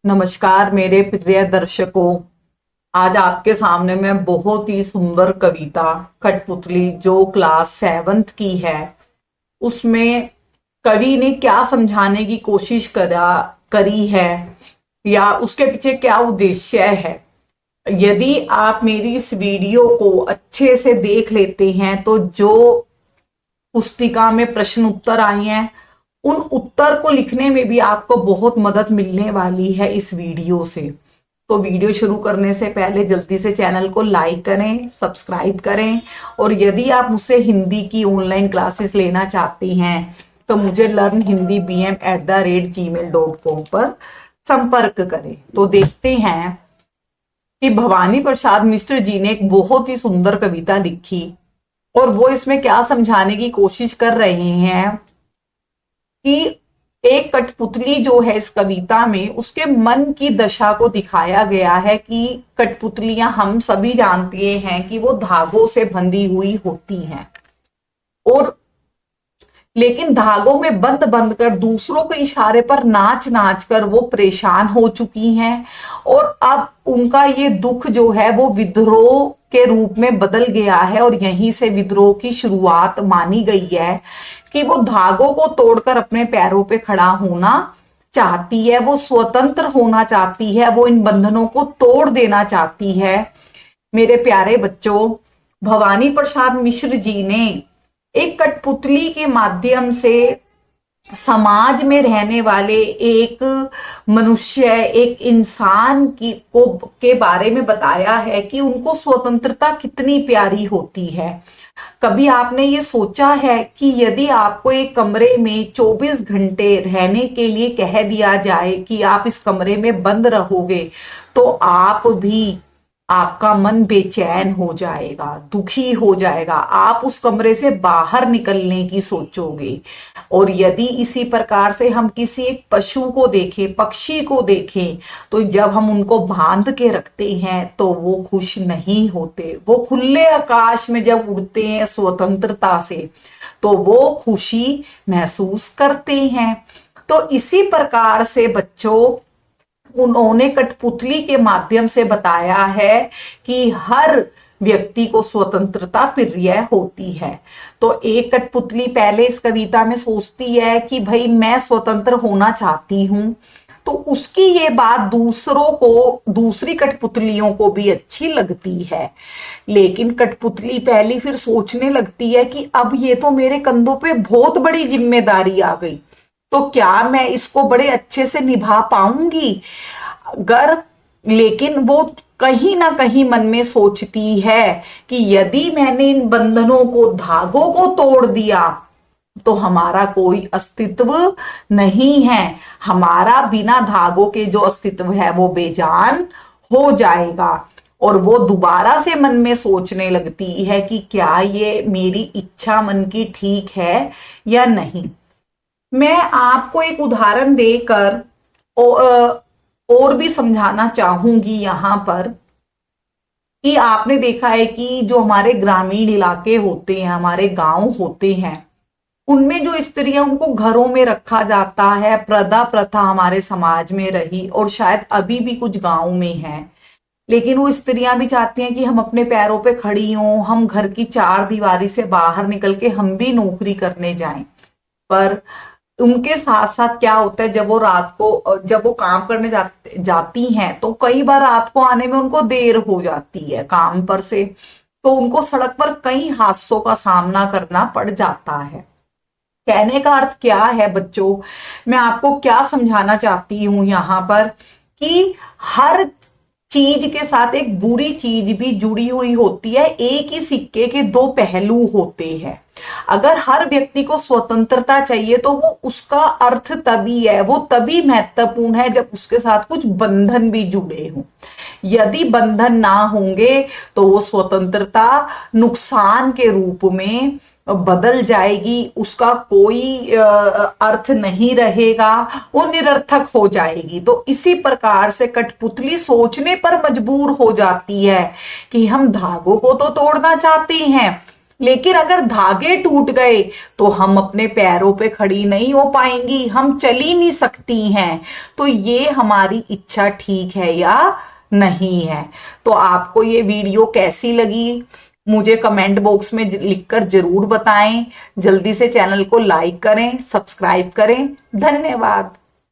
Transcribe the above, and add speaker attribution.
Speaker 1: नमस्कार मेरे प्रिय दर्शकों। आज आपके सामने मैं बहुत ही सुंदर कविता कठपुतली जो क्लास 7th की है, उसमें कवि ने क्या समझाने की कोशिश करी है या उसके पीछे क्या उद्देश्य है। यदि आप मेरी इस वीडियो को अच्छे से देख लेते हैं तो जो पुस्तिका में प्रश्न उत्तर आए हैं उन उत्तर को लिखने में भी आपको बहुत मदद मिलने वाली है इस वीडियो से। तो वीडियो शुरू करने से पहले जल्दी से चैनल को लाइक करें, सब्सक्राइब करें और यदि आप मुझसे हिंदी की ऑनलाइन क्लासेस लेना चाहते हैं तो मुझे learnhindibm@gmail.com पर संपर्क करें। तो देखते हैं कि भवानी प्रसाद मिश्र जी ने एक बहुत ही सुंदर कविता लिखी और वो इसमें क्या समझाने की कोशिश कर रहे हैं कि एक कठपुतली जो है इस कविता में उसके मन की दशा को दिखाया गया है कि कठपुतलियां हम सभी जानते हैं कि वो धागों से बंधी हुई होती हैं और लेकिन धागों में बंद बंद कर दूसरों के इशारे पर नाच नाच कर वो परेशान हो चुकी हैं और अब उनका ये दुख जो है वो विद्रोह के रूप में बदल गया है और यहीं से विद्रोह की शुरुआत मानी गई है कि वो धागों को तोड़कर अपने पैरों पे खड़ा होना चाहती है, वो स्वतंत्र होना चाहती है, वो इन बंधनों को तोड़ देना चाहती है। मेरे प्यारे बच्चों, भवानी प्रसाद मिश्र जी ने एक कठपुतली के माध्यम से समाज में रहने वाले एक मनुष्य, एक इंसान के बारे में बताया है कि उनको स्वतंत्रता कितनी प्यारी होती है। कभी आपने ये सोचा है कि यदि आपको एक कमरे में 24 घंटे रहने के लिए कह दिया जाए कि आप इस कमरे में बंद रहोगे तो आपका मन बेचैन हो जाएगा, दुखी हो जाएगा, आप उस कमरे से बाहर निकलने की सोचोगे। और यदि इसी प्रकार से हम किसी एक पशु को देखें, पक्षी को देखें, तो जब हम उनको बांध के रखते हैं तो वो खुश नहीं होते। वो खुले आकाश में जब उड़ते हैं स्वतंत्रता से तो वो खुशी महसूस करते हैं। तो इसी प्रकार से बच्चों, उन्होंने कठपुतली के माध्यम से बताया है कि हर व्यक्ति को स्वतंत्रता प्रिय होती है। तो एक कठपुतली पहले इस कविता में सोचती है कि भाई मैं स्वतंत्र होना चाहती हूं, तो उसकी ये बात दूसरी कठपुतलियों को भी अच्छी लगती है। लेकिन कठपुतली पहली फिर सोचने लगती है कि अब ये तो मेरे कंधों पे बहुत बड़ी जिम्मेदारी आ गई, तो क्या मैं इसको बड़े अच्छे से निभा पाऊंगी लेकिन वो कहीं ना कहीं मन में सोचती है कि यदि मैंने इन बंधनों को, धागों को तोड़ दिया तो हमारा कोई अस्तित्व नहीं है, हमारा बिना धागों के जो अस्तित्व है वो बेजान हो जाएगा। और वो दोबारा से मन में सोचने लगती है कि क्या ये मेरी इच्छा मन की ठीक है या नहीं। मैं आपको एक उदाहरण देकर और भी समझाना चाहूंगी यहां पर कि आपने देखा है कि जो हमारे ग्रामीण इलाके होते हैं, हमारे गांव होते हैं, उनमें जो स्त्रियां, उनको घरों में रखा जाता है। प्रथा हमारे समाज में रही और शायद अभी भी कुछ गांव में है, लेकिन वो स्त्रियां भी चाहती हैं कि हम अपने पैरों पे खड़ी हों, हम घर की चार दीवारी से बाहर निकल के हम भी नौकरी करने जाएं। पर उनके साथ साथ क्या होता है, जब वो काम करने जाती हैं तो कई बार रात को आने में उनको देर हो जाती है काम पर से, तो उनको सड़क पर कई हादसों का सामना करना पड़ जाता है। कहने का अर्थ क्या है बच्चों, मैं आपको क्या समझाना चाहती हूं यहां पर कि हर चीज के साथ एक बुरी चीज भी जुड़ी हुई होती है। एक ही सिक्के के दो पहलू होते हैं। अगर हर व्यक्ति को स्वतंत्रता चाहिए तो वो उसका अर्थ तभी है, वो तभी महत्वपूर्ण है जब उसके साथ कुछ बंधन भी जुड़े हों। यदि बंधन ना होंगे तो वो स्वतंत्रता नुकसान के रूप में बदल जाएगी, उसका कोई अर्थ नहीं रहेगा, वो निरर्थक हो जाएगी। तो इसी प्रकार से कठपुतली सोचने पर मजबूर हो जाती है कि हम धागों को तो तोड़ना चाहते हैं, लेकिन अगर धागे टूट गए तो हम अपने पैरों पे खड़ी नहीं हो पाएंगी, हम चल ही नहीं सकती हैं। तो ये हमारी इच्छा ठीक है या नहीं है। तो आपको ये वीडियो कैसी लगी मुझे कमेंट बॉक्स में लिखकर जरूर बताएं। जल्दी से चैनल को लाइक करें, सब्सक्राइब करें। धन्यवाद।